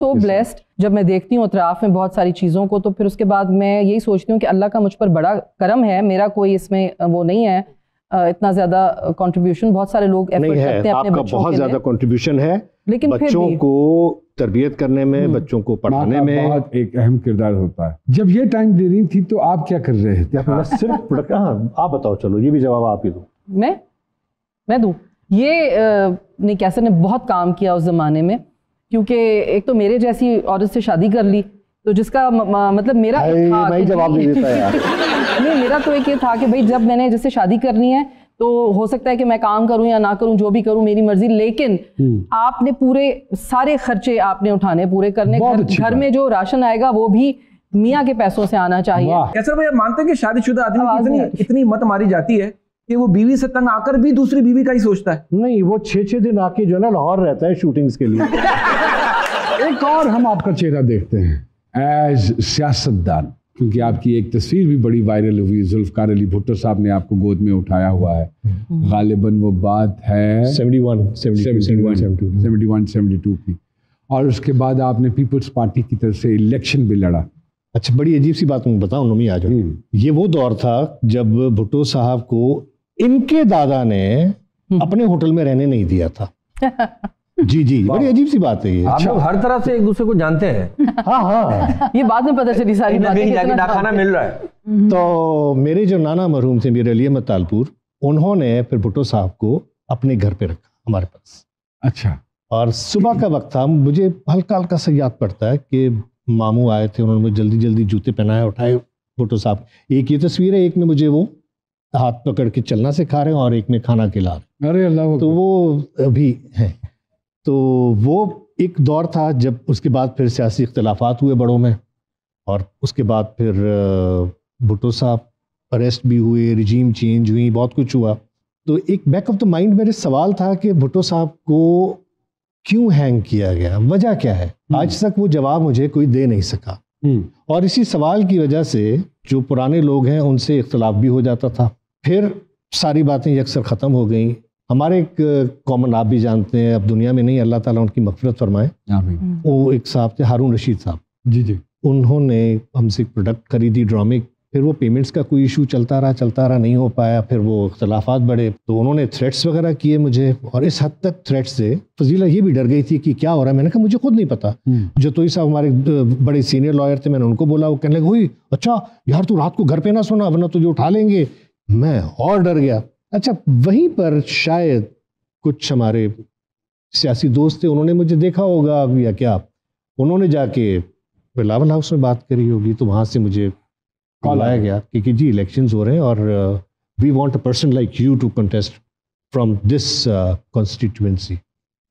तो ब्लेस्ड जब मैं देखती हूँ अतराफ में बहुत सारी चीज़ों को, तो फिर उसके बाद मैं यही सोचती हूँ कि अल्लाह का मुझ पर बड़ा करम है, मेरा कोई इसमें वो नहीं है इतना ज़्यादा कंट्रीब्यूशन। बहुत सारे लोग एफर्ट करते हैं अपने बच्चों के लिए, बहुत ज़्यादा कंट्रीब्यूशन है, लेकिन बच्चों को तरबियत करने में, बच्चों को पढ़ाने में बहुत एक अहम किरदार होता है। जब ये टाइम दे रही थी तो आप क्या कर रहे थे? सिर्फ आप बताओ, चलो ये भी जवाब आप ही दो। मैं दूं? ये नहीं, कैसर ने बहुत काम किया उस ज़माने में, क्योंकि एक तो मेरे जैसी औरत से शादी कर ली, तो जिसका मतलब मेरा जवाब नहीं देता यार। नहीं, मेरा तो एक ये था कि भाई जब मैंने जैसे शादी करनी है तो हो सकता है कि मैं काम करूं या ना करूं, जो भी करूं मेरी मर्जी, लेकिन आपने पूरे सारे खर्चे आपने उठाने, पूरे करने, घर में जो राशन आएगा वो भी मियाँ के पैसों से आना चाहिए। कैसर भाई, आप मानते हैं कि शादीशुदा आदमी की इतनी मत मारी जाती है कि वो बीवी से तंग आकर भी दूसरी बीवी का ही सोचता है? नहीं, वो 6-6 दिन आके जो है ना लाहौर रहता है शूटिंग्स के लिए। एक और हम आपका चेहरा देखते हैं एज सियासतदान, क्योंकि आपकी एक तस्वीर भी बड़ी वायरल हुई, जुल्फकार अली भुट्टो साहब ने आपको गोद में उठाया हुआ है। गालिबन वो बात है 71-72 की, और उसके बाद आपने पीपल्स पार्टी की तरफ से इलेक्शन भी लड़ा। अच्छा, बड़ी अजीब सी बात मैं बताऊं नमी, आ जाओ। ये वो दौर था जब भुट्टो साहब को इनके दादा ने अपने होटल में रहने नहीं दिया था। जी, बड़ी अजीब सी बात है ये। आप लोग हर तरह से एक दूसरे को जानते हैं। हाँ ये बाद में पता चली सारी बातें, जाके डाखाना मिल रहा है। तो मेरे जो नाना मरहूम थे मीर अली अहमद तालपुर, उन्होंने फिर भुट्टो साहब को अपने घर पे रखा हमारे पास। अच्छा। और सुबह का वक्त था, मुझे हल्का हल्का सा याद पड़ता है कि मामू आए थे, उन्होंने मुझे जल्दी जल्दी जूते पहनाए, उठाए भुट्टो साहब। एक ये तस्वीर है, एक में मुझे वो हाथ पकड़ के चलना सिखा रहे हैं और एक में खाना खिला रहे हैं। अरे अल्लाह। तो वो अभी है। तो वो एक दौर था जब उसके बाद फिर सियासी इख्तलाफात हुए बड़ों में, और उसके बाद फिर भुट्टो साहब अरेस्ट भी हुए, रिजीम चेंज हुई, बहुत कुछ हुआ। तो एक बैक ऑफ द माइंड मेरे सवाल था कि भुट्टो साहब को क्यों हैंग किया गया, वजह क्या है? आज तक वो जवाब मुझे कोई दे नहीं सका। और इसी सवाल की वजह से जो पुराने लोग हैं उनसे इख्तलाफ भी हो जाता था। फिर सारी बातें यकसर ख़त्म हो गई। हमारे एक कॉमन, आप भी जानते हैं, अब दुनिया में नहीं, अल्लाह ताला उनकी मग़फ़िरत फरमाए, वो एक साहब थे हारून रशीद साहब। जी। उन्होंने हमसे एक प्रोडक्ट खरीदी, ड्रामे। फिर वो पेमेंट्स का कोई इशू चलता रहा, नहीं हो पाया। फिर वो इख्तलाफात बढ़े, तो उन्होंने थ्रेट्स वगैरह किए मुझे, और इस हद तक थ्रेट्स से फजीला ये भी डर गई थी कि क्या हो रहा है। मैंने कहा मुझे खुद नहीं पता। जो तो साहब हमारे बड़े सीनियर लॉयर थे, मैंने उनको बोला, वो कहने लगे, हुई अच्छा यार तू रात को घर पे ना सोना वरना तुझे उठा लेंगे। मैं और डर गया। अच्छा, वहीं पर शायद कुछ हमारे सियासी दोस्त थे, उन्होंने मुझे देखा होगा या क्या, उन्होंने जाके बिलावल हाउस में बात करी होगी, तो वहाँ से मुझे कॉल आया गया कि जी इलेक्शंस हो रहे हैं और we want a person like you to contest from this constituency.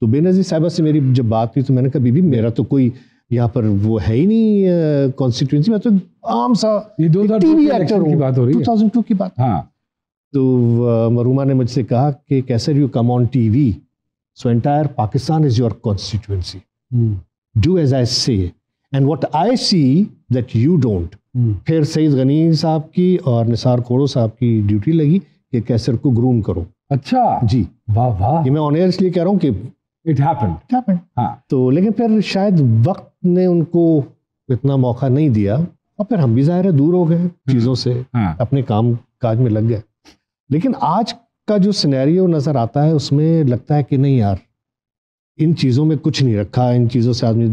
तो बेनज़ीर साहिबा से मेरी जब बात हुई तो मैंने कहा बीबी मेरा तो कोई यहाँ पर वो है ही नहीं कॉन्स्टिट्यूएंसी, मैं तो आम सा टीवी एक्टर हूँ। 2002 की बात। हाँ। तो मरूमा ने मुझसे कहा कि कैसे you come on TV, so entire Pakistan is your constituency, do as I say and what I see that you don't. फिर सईद गनी साहब की और निसार खोड़ो साहब की ड्यूटी लगी कि कैसर को ग्रूम करो। अच्छा जी, वाह वाह। ये मैं ऑन एयर इसलिए कह रहा हूँ कि इट हैपेंड। हाँ। तो लेकिन फिर शायद वक्त ने उनको इतना मौका नहीं दिया, और फिर हम भी ज़ाहिर है दूर हो गए चीज़ों से, अपने काम काज में लग गए। लेकिन आज का जो सिनेरियो नज़र आता है उसमें लगता है कि नहीं यार, इन चीज़ों में कुछ नहीं रखा, इन चीज़ों से आदमी,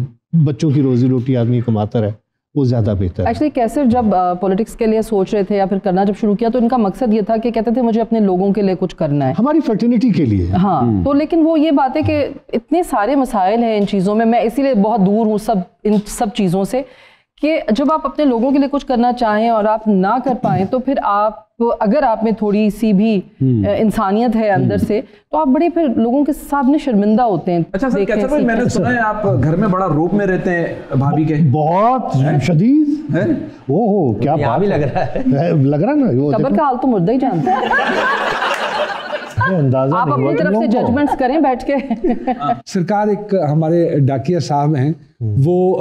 बच्चों की रोजी रोटी आदमी कमाता रहे, वो ज़्यादा बेहतर है। एक्चुअली कैसर जब पॉलिटिक्स के लिए सोच रहे थे या फिर करना जब शुरू किया, तो इनका मकसद ये था कि कहते थे मुझे अपने लोगों के लिए कुछ करना है, हमारी फर्टिनिटी के लिए। हाँ। तो लेकिन वो ये बात है कि इतने सारे मसाइल हैं इन चीज़ों में, मैं इसीलिए बहुत दूर हूँ इन सब चीज़ों से, कि जब आप अपने लोगों के लिए कुछ करना चाहें और आप ना कर पाएं, तो फिर आप, अगर आप में थोड़ी सी भी इंसानियत है अंदर से, तो आप बड़े फिर लोगों के सामने शर्मिंदा होते हैं। अच्छा सर, कैसर भाई मैंने सुना है आप घर में बड़ा रूप में रहते हैं भाभी के। बहुत शदीद है। ओहो, क्या बात भी लग रहा है, लग रहा ना। वो कब्र का हाल तो मुर्दा ही जानता है। आप अपनी तरफ से जजमेंट्स करें बैठ के। सरकार, एक हमारे डाकिया साहब हैं, वो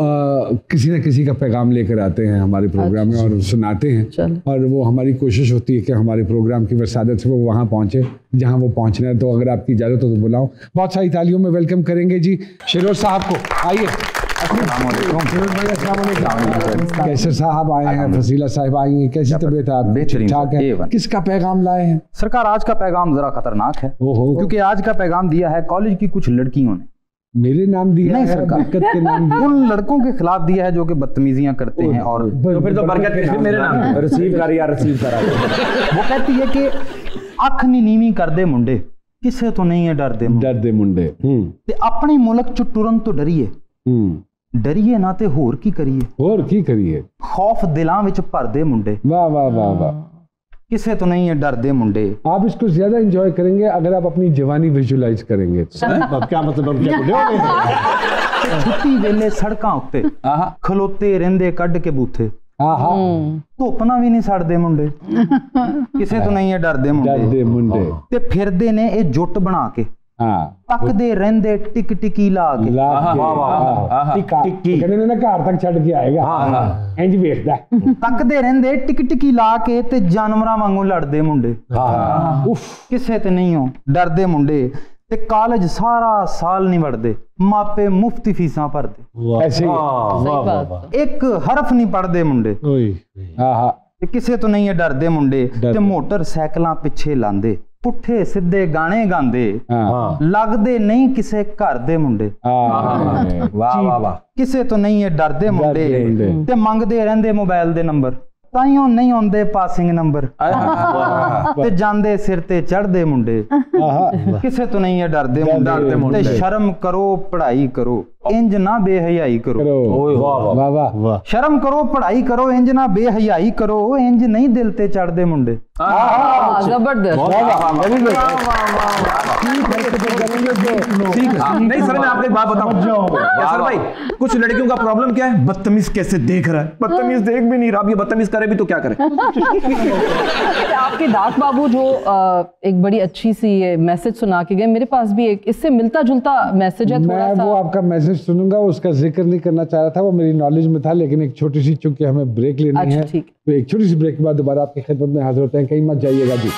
किसी न किसी का पैगाम लेकर आते हैं हमारे प्रोग्राम में और सुनाते हैं, और वो हमारी कोशिश होती है कि हमारे प्रोग्राम की वसादत से वो वहाँ पहुँचे जहाँ वो पहुँचना है। तो अगर आपकी इजाज़त हो तो बुलाऊं, बहुत सारी तालियों में वेलकम करेंगे जी शिरोर साहब को। आइए। कैसर साहब आए हैं, फसीला साहिब आई हैं, कैसी तबीयत है? बेहतरीन, ठीक है। किसका पैगाम लाए हैं? सरकार आज का पैगाम जरा खतरनाक है, क्योंकि आज का पैगाम दिया है कॉलेज की कुछ लड़कियों ने। मेरे नाम दिया नहीं है, सरकार बरकत के नाम दिया। उन लड़कों के खिलाफ दिया है जो कि बदतमीजियां करते हैं। और तो फिर तो बरकत फिर मेरे नाम रिसीव कर या रिसीव करा। वो कहती है कि अख नी नीवी कर दे मुंडे, किसे तो नहीं है डर दे मुंडे ते अपने मुल्क च टुरन तो डरिए, डरिए ना ते होर की करिए, खौफ दिलां विच भर दे मुंडे। वाह वाह वाह वाह, किसे तो नहीं है डर दे मुंडे। आप इसको ज्यादा एंजॉय करेंगे अगर आप अपनी जवानी विजुलाइज करेंगे तो। क्या मतलब? छुट्टी वेले सड़कां उत्ते खलोते रहिंदे कढ के बूथे, धुप ना भी नहीं सड़दे मुंडे, किसे तो नहीं है डर दे मुंडे। ते फिरदे ने ये जुट बना के, तकदे रहिंदे टिक टिकी ला के। टिक्की कहने ना घर तक छड़ के आएगा, इंज वेखदा। तकदे रहिंदे टिक टिकी ला के ते जानवरां वांगू लड़दे मुंडे, किसे ते नहीं हो डरदे मुंडे। ते कॉलेज सारा साल नहीं वड़दे, मापे मुफ्ती फीसां भरदे, ऐसे एक हरफ नहीं पढ़दे मुंडे। ते किसे तो नहीं है डरदे मुंडे। ते मोटरसाइकिलां पिछे लांदे, पुट्ठे सीधे गाने गांदे, लगदे नहीं किसे घर दे मुंडे। वाह वाह वाह, किसे तो नहीं है डरदे मुंडे। ते मंगदे रहंदे मोबाइल दे नंबर, ताइयों नहीं आउंदे पासिंग नंबर, ते जांदे सिर ते चढ़दे मुंडे, किसे तो नहीं है डरदे मुंडे। ते शर्म करो पढ़ाई करो, इंज ना बेहयाई करो। वाह वाह वाह, शर्म करो पढ़ाई करो, इंज ना बेहयाई करो, इंज नहीं दिल ते चढ़दे मुंडे। जबरदस्त। नहीं सर, मैं आपको एक बात बताऊं सर भाई, कुछ लड़कियों का प्रॉब्लम क्या है, बदतमीज कैसे देख रहा है, बदतमीज देख भी नहीं रहा, अब ये बदतमीज करे भी तो क्या करे। आपके डाक बाबू जो एक बड़ी अच्छी सी मैसेज सुना के गए, मेरे पास भी एक इससे मिलता जुलता मैसेज है। मैं वो आपका मैसेज सुनूंगा, उसका जिक्र नहीं करना चाह रहा था, वो मेरी नॉलेज में था, लेकिन एक छोटी सी, चूंकि हमें ब्रेक लेनी है, तो एक छोटी सी ब्रेक के बाद दोबारा आपकी खिदमत में हाजिर होते हैं, कहीं मत जाइएगा जी।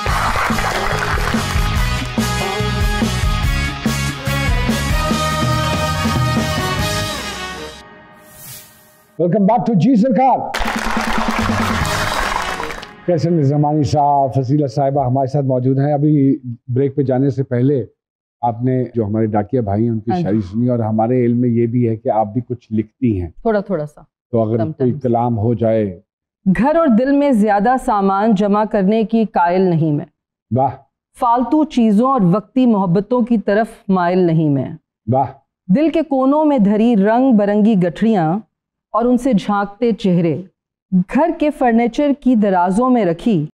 वेलकम बैक टू जी सरकार। कैसर निज़ामानी साहब, फसीला साहिबा हमारे साथ मौजूद हैं। अभी ब्रेक पे जाने से पहले आपने जो हमारे डाकिया भाई हैं उनकी शायरी सुनी, और हमारे इल्म में ये भी है कि आप भी कुछ लिखती हैं, थोड़ा थोड़ा सा। तो अगर कोई कलाम हो जाए। घर और दिल में ज्यादा सामान जमा करने की कायल नहीं मैं, वाह। फालतू चीजों और वक्ती मोहब्बतों की तरफ माइल नहीं मैं, वाह। दिल के कोनों में धरी रंग बरंगी गठरियां और उनसे झांकते चेहरे, घर के फर्नीचर की दराजों में रखी